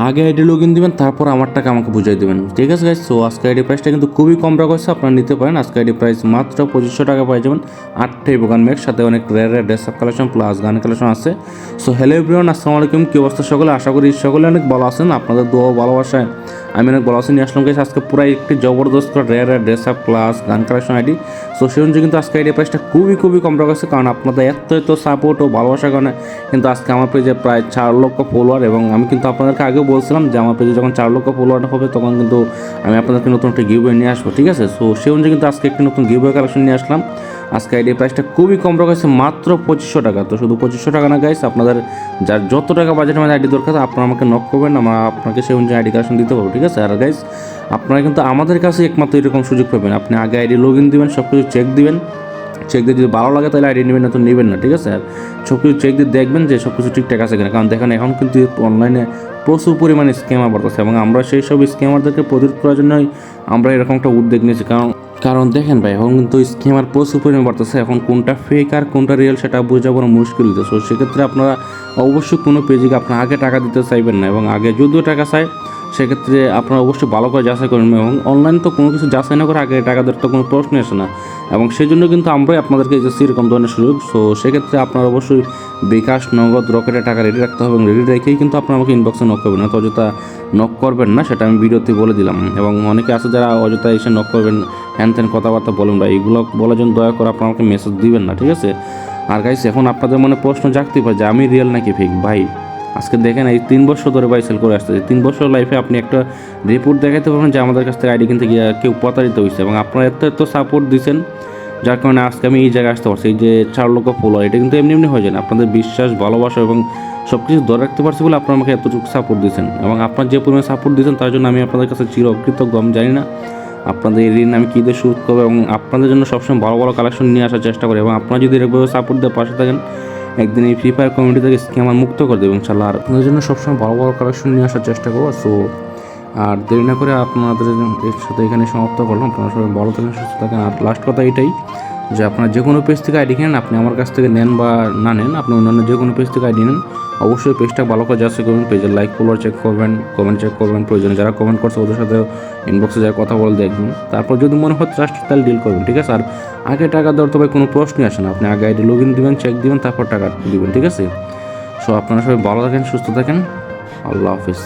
আগে ID log in দেবেন, তারপর আমার টাকা আমাকে বুঝিয়ে দেবেন, ঠিক আছে গাইস। সো আজকে আইডি প্রাইসটা কিন্তু খুবই কম রাখা হয়েছে, আপনারা নিতে পারেন। আজকে আইডি প্রাইস মাত্র 2500 টাকা পাই যাবেন। 8টাই বোগান ম্যাক, সাথে অনেক rare dress up collection plus গান কালেকশন আছে। সো হ্যালো এভরিওয়ান, আসসালামু আলাইকুম। কী অবস্থা সকলে? আশা করি সকলে অনেক ভালো আছেন। আপনাদের দোয়া ভালোবাসায় আমি অনেক ভালো আছি। নিয়ে আসলাম গাইস আজকে পুরাই একটি জবরদস্ত রেয়ার ড্রেস আপ প্লাস গান কালেকশন আইডি। সো সেই অনুযায়ী কিন্তু আজকে আইডি প্রাইসটা খুবই কম রাখা হয়েছে, কারণ আপনাদের এত সাপোর্ট ও ভালোবাসার কারণে কিন্তু আজকে আমার পেজে প্রায় 4 লক্ষ ফলোয়ার। এবং আমি কিন্তু আপনাদেরকে আগেও বলছিলাম যে আমার পেজে যখন 4 লক্ষ ফলোয়ার হবে তখন কিন্তু আমি আপনাদেরকে নতুন একটা গিভওয়ে নিয়ে আসবো, ঠিক আছে। সো সেই অনুযায়ী কিন্তু আজকে একটি নতুন গিভওয়ে কালেকশন নিয়ে আসলাম। আজকে আইডি প্রাইসটা খুবই কম রাখা হয়েছে, মাত্র 2500 টাকা। তো শুধু 2500 টাকা না গাইস, আপনাদের যার যত টাকা বাজেটের মধ্যে আইডি দরকার আপনারা আমাকে নক করবেন, আমরা আপনাকে সেই অনুযায়ী আইডি কালেকশন দিতে পারবো, ঠিক আছে। আর গাইস আপনারা কিন্তু আমাদের কাছে একমাত্র এরকম সুযোগ পাবেন, আপনি আগে আইডি লগ ইন দেবেন, সব কিছু চেক দিবেন, চেক দিয়ে যদি ভালো লাগে তাহলে আইডি নেবেন, না তো নেবেন না, ঠিক আছে। আর সব কিছু চেক দিয়ে দেখবেন যে সব কিছু ঠিকঠাক আছে কিনা, কারণ দেখেন এখন কিন্তু অনলাইনে প্রচুর পরিমাণে স্ক্যামার বাড়তেছে এবং আমরা সেই সব স্ক্যামারদেরকে প্রতিরোধ করার জন্যই আমরা এরকম একটা উদ্যোগ নিয়েছি। কারণ দেখেন ভাই, এখন কিন্তু স্ক্যামার প্রচুর পরিমাণে বাড়তেছে, এখন কোনটা ফেক আর কোনটা রিয়েল সেটা বোঝা বড় মুশকিল হচ্ছে। সো সেক্ষেত্রে আপনারা অবশ্যই কোনো পেজে আপনার আগে টাকা দিতে চাইবেন না, এবং আগে যদিও টাকা চায় সেক্ষেত্রে আপনারা অবশ্যই ভালো করে যাচাই করবেন। এবং অনলাইন তো কোনো কিছু যাচাই না করে আগে টাকা দেওয়ার তো কোনো প্রশ্নই আসে না, এবং সেই জন্য কিন্তু আমরাই আপনাদেরকে এসেছি এরকম ধরনের সুযোগ। সো সেক্ষেত্রে আপনারা অবশ্যই বিকাশ, নগদ, রকেটে টাকা রেডি রাখতে হবে, এবং রেডি রেখেই কিন্তু আপনারা আমাকে ইনবক্সে নক করবেন, না তো অযথা নক করবেন না, সেটা আমি ভিডিওতে বলে দিলাম। এবং অনেকে আছে যারা অযথা এসে নক করবেন, হ্যান ত্যান কথাবার্তা বলেন, বা এইগুলো বলার জন্য দয়া করে আপনারা আমাকে মেসেজ দিবেন না, ঠিক আছে। আর গাইস এখন আপনাদের মনে প্রশ্ন জাগতে পারে যে আমি রিয়েল নাকি ফেক। ভাই আজকে দেখেন, এই 3 বছর ধরে ভাই সেল করে আসতেছে, 3 বছর লাইফে আপনি একটা রিপোর্ট দেখাতে পারবেন যে আমাদের কাছ থেকে আইডি কিনতে গিয়ে কেউ প্রতারিত হয়েছে, এবং আপনারা এত সাপোর্ট দিচ্ছেন যার কারণে আজকে আমি এই জায়গায় আসতে পারছি। এই যে 4 লক্ষ ফলোয়ার, এটা কিন্তু এমনি হয়ে যায় না, আপনাদের বিশ্বাস, ভালোবাসা এবং সব কিছু ধরে রাখতে পারছি বলে আপনারা আমাকে এতটুকু সাপোর্ট দিচ্ছেন। এবং আপনার যে পরিমাণে সাপোর্ট দিচ্ছেন তার জন্য আমি আপনাদের কাছে চির অকৃতজ্ঞ। আমি জানি না আপনাদের এই ঋণ আমি কী দিয়ে শুরু করবো, এবং আপনাদের জন্য সবসময় ভালো কালেকশন নিয়ে আসার চেষ্টা করি। এবং আপনারা যদি এরকমভাবে সাপোর্ট দিয়ে পাশে থাকেন, একদিন এই ফ্রি ফায়ার কমিউনিটি থেকে স্ক্যামার মুক্ত করে দেবেন ইনশাআল্লাহ। আর আপনাদের জন্য সবসময় ভালো কালেকশন নিয়ে আসার চেষ্টা করবো। সো আর দেরি না করে আপনাদের সাথে এখানে সমাপ্ত করলাম। আপনারা সবাই ভালো থাকেন, সুস্থ থাকেন। আর লাস্ট কথা এটাই যে আপনারা যে কোনো পেজ থেকে আইডি কিনেন, আপনি আমার কাছ থেকে নেন বা না নেন, আপনি অন্যান্য যে কোনো পেজ থেকে আইডি নেন, অবশ্যই পেজটা ভালো করে যাচাই করবেন, পেজের লাইক ফলোয়ার চেক করবেন, কমেন্ট চেক করবেন, প্রয়োজনে যারা কমেন্ট করছে ওদের সাথে ইনবক্সে যারা কথা বলে দেখবেন, তারপর যদি মনে হয় ট্রাস্ট তাহলে ডিল করবেন, ঠিক আছে। আর আগে টাকা দেওয়ার তো ভাই কোনো প্রশ্নই আসে না, আপনি আগে আইডি লগ ইন দেবেন, চেক দিবেন, তারপর টাকা দিবেন, ঠিক আছে। সো আপনারা সবাই ভালো থাকেন, সুস্থ থাকেন, আল্লাহ হাফিজ।